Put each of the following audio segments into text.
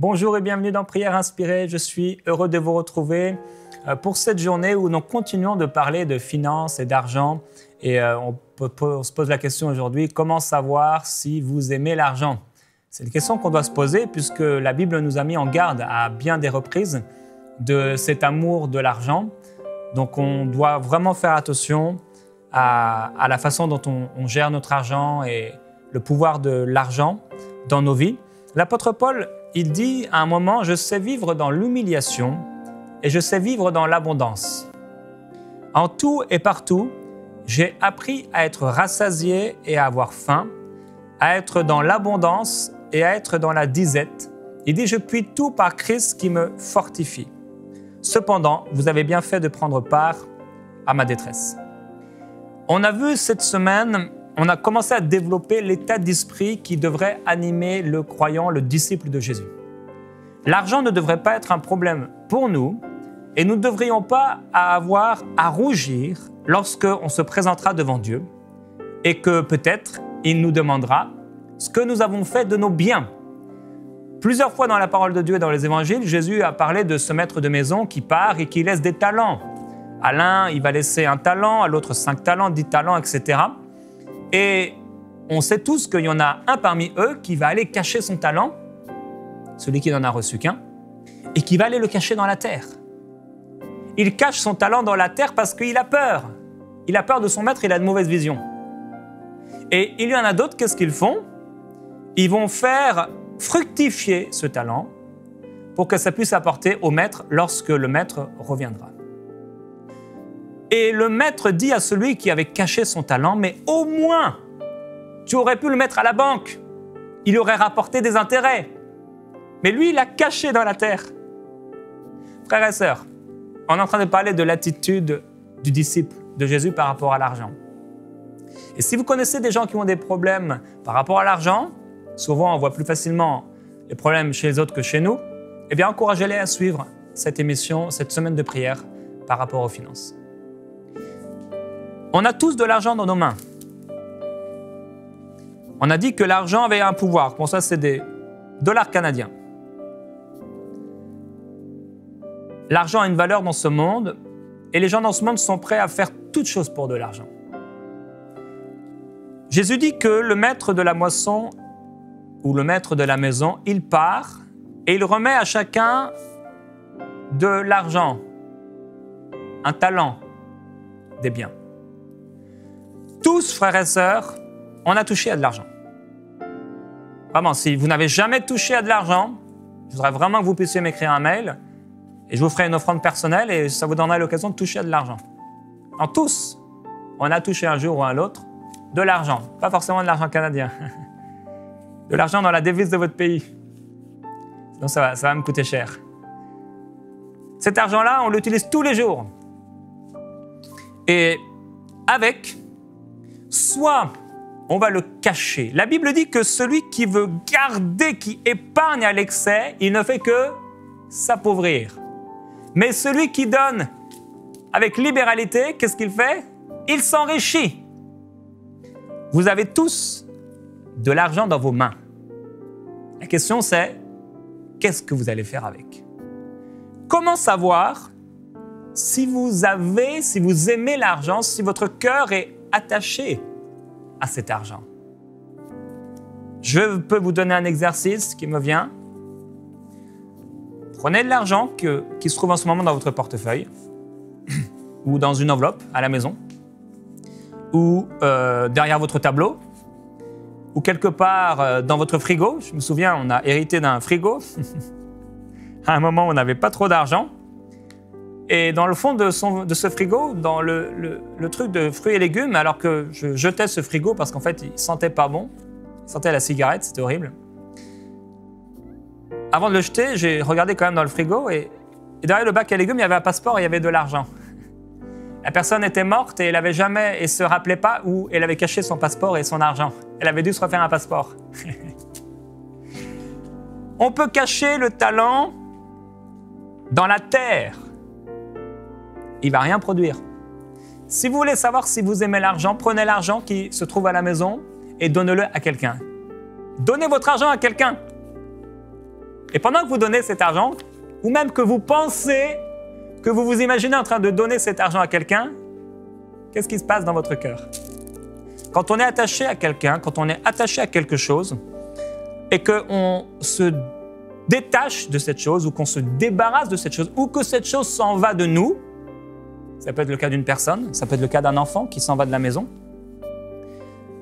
Bonjour et bienvenue dans Prière Inspirée. Je suis heureux de vous retrouver pour cette journée où nous continuons de parler de finances et d'argent. Et on se pose la question aujourd'hui, comment savoir si vous aimez l'argent? C'est une question qu'on doit se poser puisque la Bible nous a mis en garde à bien des reprises de cet amour de l'argent. Donc on doit vraiment faire attention à la façon dont on gère notre argent et le pouvoir de l'argent dans nos vies. L'apôtre Paul, il dit à un moment, « Je sais vivre dans l'humiliation et je sais vivre dans l'abondance. En tout et partout, j'ai appris à être rassasié et à avoir faim, à être dans l'abondance et à être dans la disette. » Il dit, « Je puis tout par Christ qui me fortifie. Cependant, vous avez bien fait de prendre part à ma détresse. » On a vu cette semaine, on a commencé à développer l'état d'esprit qui devrait animer le croyant, le disciple de Jésus. L'argent ne devrait pas être un problème pour nous et nous ne devrions pas avoir à rougir lorsqu'on se présentera devant Dieu et que peut-être il nous demandera ce que nous avons fait de nos biens. Plusieurs fois dans la parole de Dieu et dans les évangiles, Jésus a parlé de ce maître de maison qui part et qui laisse des talents. À l'un, il va laisser un talent, à l'autre 5 talents, 10 talents, etc. Et on sait tous qu'il y en a un parmi eux qui va aller cacher son talent, celui qui n'en a reçu qu'un, et qui va aller le cacher dans la terre. Il cache son talent dans la terre parce qu'il a peur. Il a peur de son maître, il a de mauvaises visions. Et il y en a d'autres, qu'est-ce qu'ils font? Ils vont faire fructifier ce talent pour que ça puisse apporter au maître lorsque le maître reviendra. Et le maître dit à celui qui avait caché son talent, « Mais au moins, tu aurais pu le mettre à la banque. Il aurait rapporté des intérêts. » Mais lui, il l'a caché dans la terre. Frères et sœurs, on est en train de parler de l'attitude du disciple de Jésus par rapport à l'argent. Et si vous connaissez des gens qui ont des problèmes par rapport à l'argent, souvent on voit plus facilement les problèmes chez les autres que chez nous, eh bien encouragez-les à suivre cette émission, cette semaine de prière par rapport aux finances. On a tous de l'argent dans nos mains. On a dit que l'argent avait un pouvoir. Pour ça, c'est des dollars canadiens. L'argent a une valeur dans ce monde et les gens dans ce monde sont prêts à faire toutes choses pour de l'argent. Jésus dit que le maître de la moisson ou le maître de la maison, il part et il remet à chacun de l'argent, un talent, des biens. Tous, frères et sœurs, on a touché à de l'argent. Vraiment, si vous n'avez jamais touché à de l'argent, je voudrais vraiment que vous puissiez m'écrire un mail et je vous ferai une offrande personnelle et ça vous donnera l'occasion de toucher à de l'argent. Alors, tous, on a touché un jour ou un autre de l'argent. Pas forcément de l'argent canadien. De l'argent dans la devise de votre pays. Sinon, ça va me coûter cher. Cet argent-là, on l'utilise tous les jours. Et avec, soit on va le cacher. La Bible dit que celui qui veut garder, qui épargne à l'excès, il ne fait que s'appauvrir. Mais celui qui donne avec libéralité, qu'est-ce qu'il fait? Il s'enrichit. Vous avez tous de l'argent dans vos mains. La question c'est, qu'est-ce que vous allez faire avec? Comment savoir si vous aimez l'argent, si votre cœur est attaché à cet argent? Je peux vous donner un exercice qui me vient. Prenez de l'argent qui se trouve en ce moment dans votre portefeuille ou dans une enveloppe à la maison ou derrière votre tableau ou quelque part dans votre frigo. Je me souviens, on a hérité d'un frigo. À un moment, on n'avait pas trop d'argent. Et dans le fond de ce frigo, dans le truc de fruits et légumes, alors que je jetais ce frigo parce qu'en fait, il sentait pas bon, il sentait la cigarette, c'était horrible. Avant de le jeter, j'ai regardé quand même dans le frigo et derrière le bac à légumes, il y avait un passeport et il y avait de l'argent. La personne était morte et elle avait jamais, et se rappelait pas où elle avait caché son passeport et son argent. Elle avait dû se refaire un passeport. On peut cacher le talent dans la terre. Il ne va rien produire. Si vous voulez savoir si vous aimez l'argent, prenez l'argent qui se trouve à la maison et donnez-le à quelqu'un. Donnez votre argent à quelqu'un. Et pendant que vous donnez cet argent, ou même que vous pensez, que vous vous imaginez en train de donner cet argent à quelqu'un, qu'est-ce qui se passe dans votre cœur? Quand on est attaché à quelqu'un, quand on est attaché à quelque chose, et qu'on se détache de cette chose, ou qu'on se débarrasse de cette chose, ou que cette chose s'en va de nous, ça peut être le cas d'une personne, ça peut être le cas d'un enfant qui s'en va de la maison,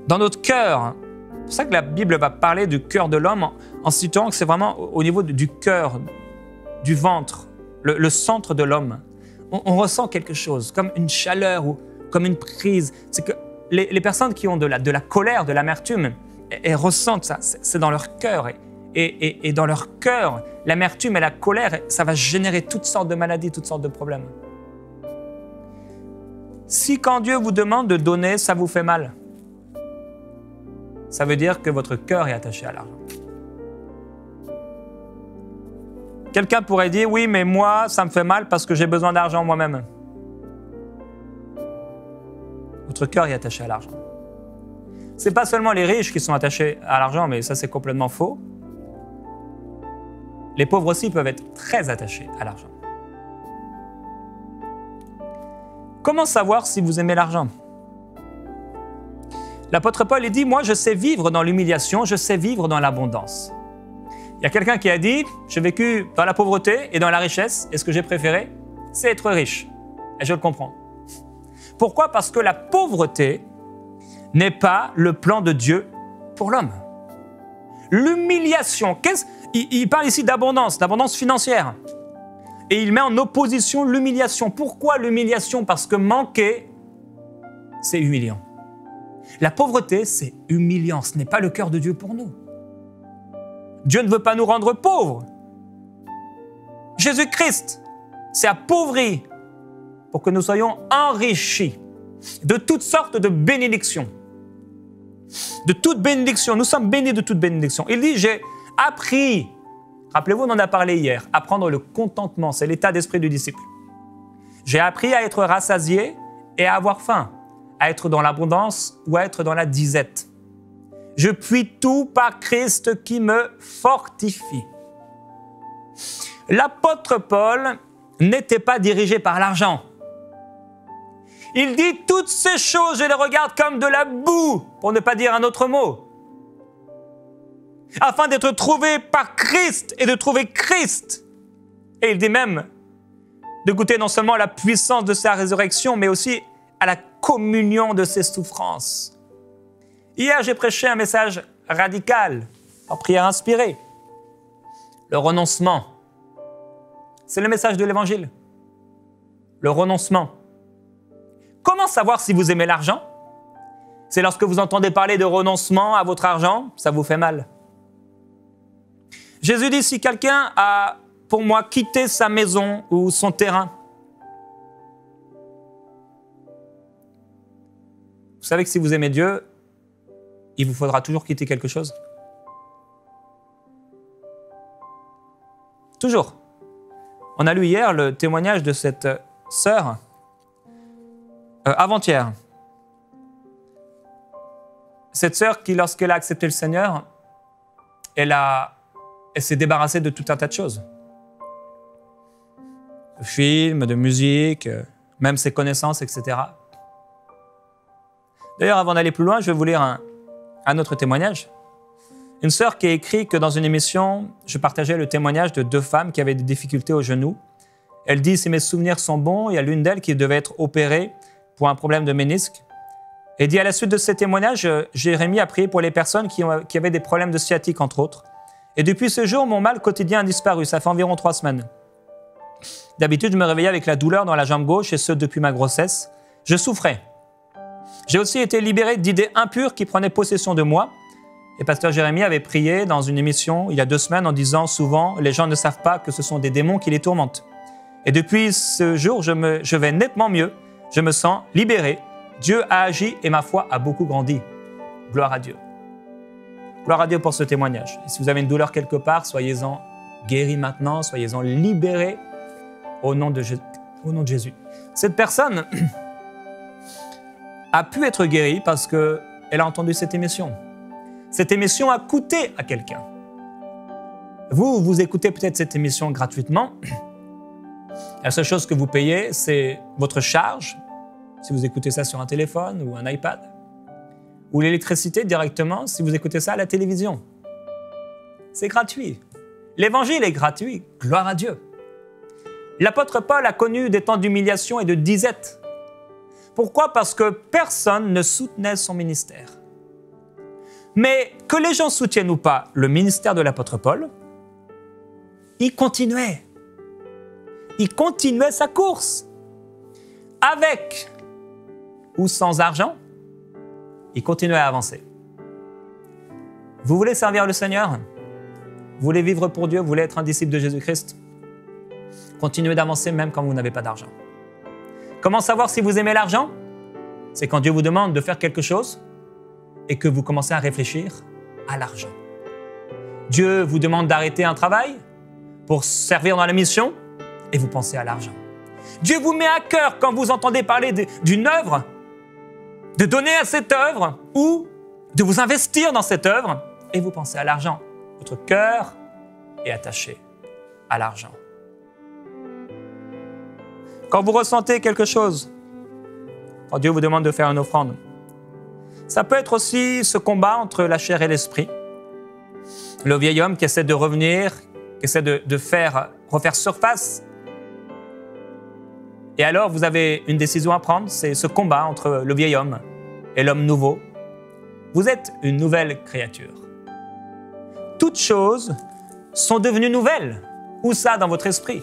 dans notre cœur, c'est pour ça que la Bible va parler du cœur de l'homme en situant que c'est vraiment au niveau du cœur, du ventre, le centre de l'homme. On ressent quelque chose, comme une chaleur ou comme une prise. C'est que les personnes qui ont de la colère, de l'amertume, elles ressentent ça, c'est dans leur cœur. Et dans leur cœur, l'amertume et la colère, ça va générer toutes sortes de maladies, toutes sortes de problèmes. Si quand Dieu vous demande de donner, ça vous fait mal, ça veut dire que votre cœur est attaché à l'argent. Quelqu'un pourrait dire, oui, mais moi, ça me fait mal parce que j'ai besoin d'argent moi-même. Votre cœur est attaché à l'argent. Ce n'est pas seulement les riches qui sont attachés à l'argent, mais ça, c'est complètement faux. Les pauvres aussi peuvent être très attachés à l'argent. Comment savoir si vous aimez l'argent? L'apôtre Paul, il dit, moi, je sais vivre dans l'humiliation, je sais vivre dans l'abondance. Il y a quelqu'un qui a dit, j'ai vécu dans la pauvreté et dans la richesse, et ce que j'ai préféré, c'est être riche. Et je le comprends. Pourquoi? Parce que la pauvreté n'est pas le plan de Dieu pour l'homme. L'humiliation, il parle ici d'abondance financière. Et il met en opposition l'humiliation. Pourquoi l'humiliation? Parce que manquer, c'est humiliant. La pauvreté, c'est humiliant. Ce n'est pas le cœur de Dieu pour nous. Dieu ne veut pas nous rendre pauvres. Jésus-Christ s'est appauvri pour que nous soyons enrichis de toutes sortes de bénédictions. De toute bénédiction. Nous sommes bénis de toute bénédiction. Il dit, j'ai appris, rappelez-vous, on en a parlé hier, apprendre le contentement, c'est l'état d'esprit du disciple. J'ai appris à être rassasié et à avoir faim, à être dans l'abondance ou à être dans la disette. Je puis tout par Christ qui me fortifie. L'apôtre Paul n'était pas dirigé par l'argent. Il dit toutes ces choses, je les regarde comme de la boue, pour ne pas dire un autre mot, afin d'être trouvé par Christ et de trouver Christ. Et il dit même de goûter non seulement à la puissance de sa résurrection, mais aussi à la communion de ses souffrances. Hier, j'ai prêché un message radical, en prière inspirée. Le renoncement. C'est le message de l'Évangile. Le renoncement. Comment savoir si vous aimez l'argent? C'est lorsque vous entendez parler de renoncement à votre argent, ça vous fait mal. Jésus dit, si quelqu'un a, pour moi, quitté sa maison ou son terrain, vous savez que si vous aimez Dieu, il vous faudra toujours quitter quelque chose. Toujours. On a lu hier le témoignage de cette sœur, avant-hier. Cette sœur qui, lorsqu'elle a accepté le Seigneur, elle s'est débarrassée de tout un tas de choses. De films, de musique, même ses connaissances, etc. D'ailleurs, avant d'aller plus loin, je vais vous lire un autre témoignage. Une sœur qui a écrit que dans une émission, je partageais le témoignage de 2 femmes qui avaient des difficultés au genou. Elle dit, si mes souvenirs sont bons, il y a l'une d'elles qui devait être opérée pour un problème de ménisque. Et dit, à la suite de ces témoignages, Jérémie a prié pour les personnes qui avaient des problèmes de sciatique, entre autres. Et depuis ce jour, mon mal quotidien a disparu. Ça fait environ 3 semaines. D'habitude, je me réveillais avec la douleur dans la jambe gauche, et ce, depuis ma grossesse. Je souffrais. J'ai aussi été libéré d'idées impures qui prenaient possession de moi. Et pasteur Jérémie avait prié dans une émission il y a 2 semaines en disant souvent, les gens ne savent pas que ce sont des démons qui les tourmentent. Et depuis ce jour, je vais nettement mieux. Je me sens libéré. Dieu a agi et ma foi a beaucoup grandi. Gloire à Dieu. Gloire à Dieu pour ce témoignage. Et si vous avez une douleur quelque part, soyez-en guéris maintenant, soyez-en libérés au nom de Jésus. Cette personne a pu être guérie parce qu'elle a entendu cette émission. Cette émission a coûté à quelqu'un. Vous écoutez peut-être cette émission gratuitement. La seule chose que vous payez, c'est votre charge, si vous écoutez ça sur un téléphone ou un iPad, ou l'électricité directement si vous écoutez ça à la télévision. C'est gratuit. L'évangile est gratuit. Gloire à Dieu. L'apôtre Paul a connu des temps d'humiliation et de disette. Pourquoi? Parce que personne ne soutenait son ministère. Mais que les gens soutiennent ou pas le ministère de l'apôtre Paul, il continuait. Il continuait sa course. Avec ou sans argent, il continuait à avancer. Vous voulez servir le Seigneur? Vous voulez vivre pour Dieu? Vous voulez être un disciple de Jésus-Christ? Continuez d'avancer même quand vous n'avez pas d'argent. Comment savoir si vous aimez l'argent? C'est quand Dieu vous demande de faire quelque chose et que vous commencez à réfléchir à l'argent. Dieu vous demande d'arrêter un travail pour servir dans la mission et vous pensez à l'argent. Dieu vous met à cœur quand vous entendez parler d'une œuvre, de donner à cette œuvre ou de vous investir dans cette œuvre et vous pensez à l'argent. Votre cœur est attaché à l'argent. Quand vous ressentez quelque chose, quand Dieu vous demande de faire une offrande, ça peut être aussi ce combat entre la chair et l'esprit. Le vieil homme qui essaie de revenir, qui essaie de refaire surface. Et alors, vous avez une décision à prendre, c'est ce combat entre le vieil homme et l'homme nouveau. Vous êtes une nouvelle créature. Toutes choses sont devenues nouvelles. Où ça dans votre esprit?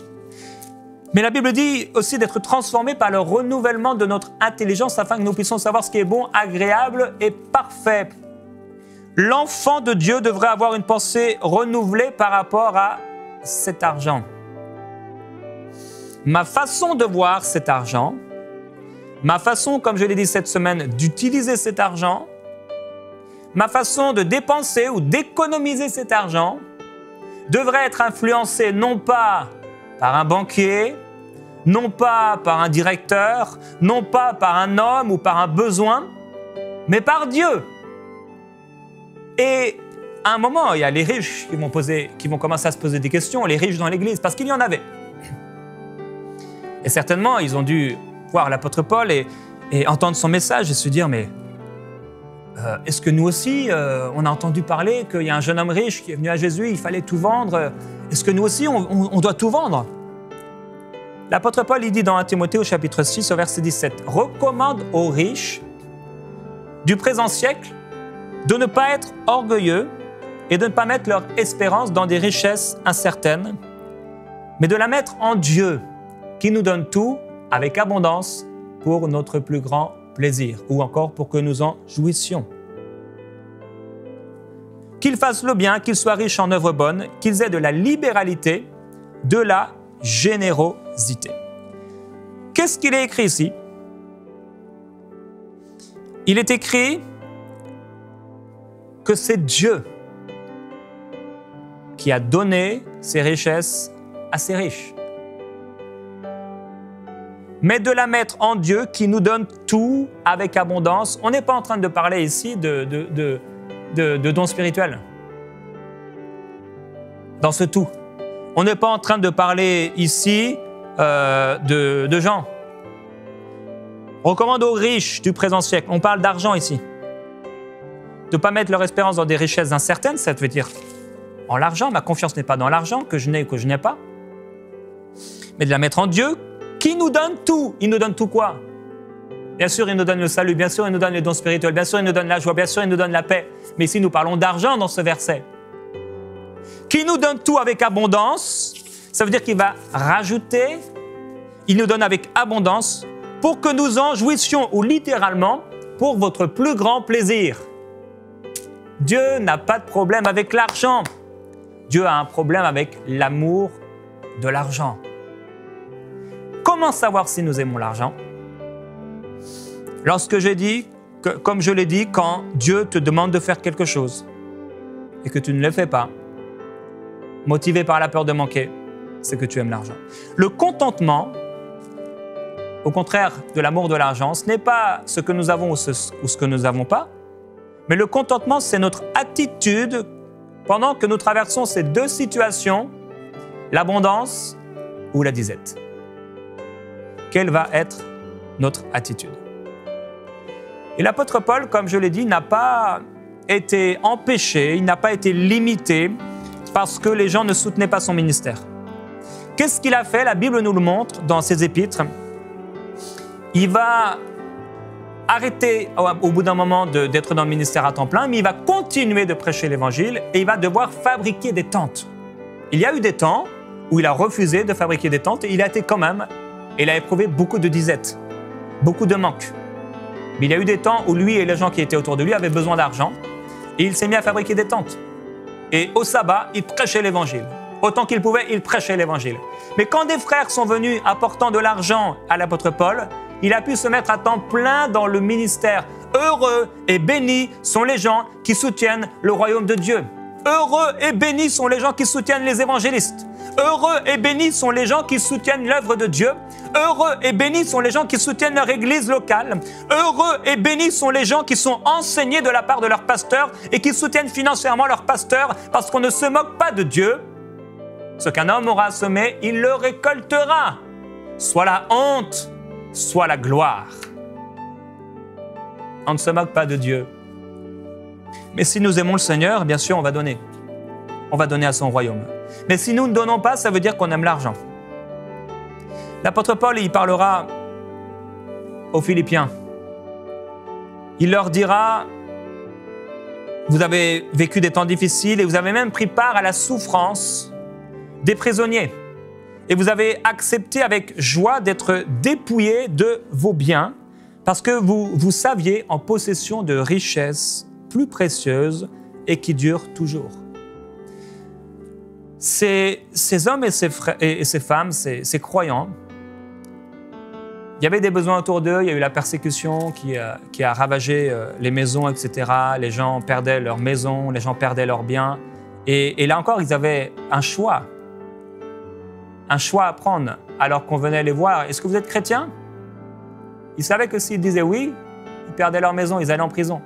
Mais la Bible dit aussi d'être transformé par le renouvellement de notre intelligence afin que nous puissions savoir ce qui est bon, agréable et parfait. L'enfant de Dieu devrait avoir une pensée renouvelée par rapport à cet argent. Ma façon de voir cet argent, ma façon, comme je l'ai dit cette semaine, d'utiliser cet argent, ma façon de dépenser ou d'économiser cet argent devrait être influencée non pas par un banquier, non pas par un directeur, non pas par un homme ou par un besoin, mais par Dieu. Et à un moment, il y a les riches qui vont commencer à se poser des questions, les riches dans l'Église, parce qu'il y en avait. Et certainement, ils ont dû voir l'apôtre Paul et entendre son message et se dire, mais est-ce que nous aussi, on a entendu parler qu'il y a un jeune homme riche qui est venu à Jésus, il fallait tout vendre. Est-ce que nous aussi, on doit tout vendre? L'apôtre Paul, il dit dans 1 Timothée au chapitre 6, au verset 17, « Recommande aux riches du présent siècle de ne pas être orgueilleux et de ne pas mettre leur espérance dans des richesses incertaines, mais de la mettre en Dieu, qui nous donne tout avec abondance pour notre plus grand plaisir, ou encore pour que nous en jouissions. Qu'ils fassent le bien, qu'ils soient riches en œuvres bonnes, qu'ils aient de la libéralité, de la générosité. » Qu'est-ce qu'il est écrit ici? Il est écrit que c'est Dieu qui a donné ses richesses à ses riches. Mais de la mettre en Dieu qui nous donne tout avec abondance. On n'est pas en train de parler ici de dons spirituels. Dans ce tout. On n'est pas en train de parler ici de gens. On recommande aux riches du présent siècle. On parle d'argent ici. De ne pas mettre leur espérance dans des richesses incertaines, ça veut dire en l'argent. Ma confiance n'est pas dans l'argent, que je n'ai ou que je n'ai pas. Mais de la mettre en Dieu, qui nous donne tout. Il nous donne tout quoi? Bien sûr, il nous donne le salut, bien sûr, il nous donne les dons spirituels, bien sûr, il nous donne la joie, bien sûr, il nous donne la paix. Mais ici, nous parlons d'argent dans ce verset. Qui nous donne tout avec abondance, ça veut dire qu'il va rajouter, il nous donne avec abondance pour que nous en jouissions, ou littéralement, pour votre plus grand plaisir. Dieu n'a pas de problème avec l'argent. Dieu a un problème avec l'amour de l'argent. Comment savoir si nous aimons l'argent? Lorsque j'ai dit, comme je l'ai dit, quand Dieu te demande de faire quelque chose et que tu ne le fais pas, motivé par la peur de manquer, c'est que tu aimes l'argent. Le contentement, au contraire de l'amour de l'argent, ce n'est pas ce que nous avons ou ce que nous n'avons pas, mais le contentement, c'est notre attitude pendant que nous traversons ces deux situations, l'abondance ou la disette? Quelle va être notre attitude? Et l'apôtre Paul, comme je l'ai dit, n'a pas été empêché, il n'a pas été limité parce que les gens ne soutenaient pas son ministère. Qu'est-ce qu'il a fait? La Bible nous le montre dans ses épîtres. Il va arrêter au bout d'un moment d'être dans le ministère à temps plein, mais il va continuer de prêcher l'Évangile et il va devoir fabriquer des tentes. Il y a eu des temps où il a refusé de fabriquer des tentes et il a été quand même, il a éprouvé beaucoup de disette, beaucoup de manque. Mais il y a eu des temps où lui et les gens qui étaient autour de lui avaient besoin d'argent et il s'est mis à fabriquer des tentes. Et au sabbat, il prêchait l'Évangile. Autant qu'il pouvait, il prêchait l'Évangile. Mais quand des frères sont venus apportant de l'argent à l'apôtre Paul, il a pu se mettre à temps plein dans le ministère. Heureux et bénis sont les gens qui soutiennent le royaume de Dieu. Heureux et bénis sont les gens qui soutiennent les évangélistes. Heureux et bénis sont les gens qui soutiennent l'œuvre de Dieu. Heureux et bénis sont les gens qui soutiennent leur église locale. Heureux et bénis sont les gens qui sont enseignés de la part de leur pasteur et qui soutiennent financièrement leur pasteur parce qu'on ne se moque pas de Dieu. Ce qu'un homme aura semé, il le récoltera. Soit la honte, soit la gloire. On ne se moque pas de Dieu. Mais si nous aimons le Seigneur, bien sûr, on va donner. On va donner à son royaume. Mais si nous ne donnons pas, ça veut dire qu'on aime l'argent. L'apôtre Paul, il parlera aux Philippiens. Il leur dira, vous avez vécu des temps difficiles et vous avez même pris part à la souffrance des prisonniers. Et vous avez accepté avec joie d'être dépouillés de vos biens parce que vous saviez en possession de richesses plus précieuses et qui durent toujours. Ces hommes et ces femmes, ces croyants, il y avait des besoins autour d'eux, il y a eu la persécution qui a ravagé les maisons, etc. Les gens perdaient leurs maisons, les gens perdaient leurs biens. Et là encore, ils avaient un choix à prendre alors qu'on venait les voir. Est-ce que vous êtes chrétien? Ils savaient que s'ils disaient oui, ils perdaient leur maison, ils allaient en prison.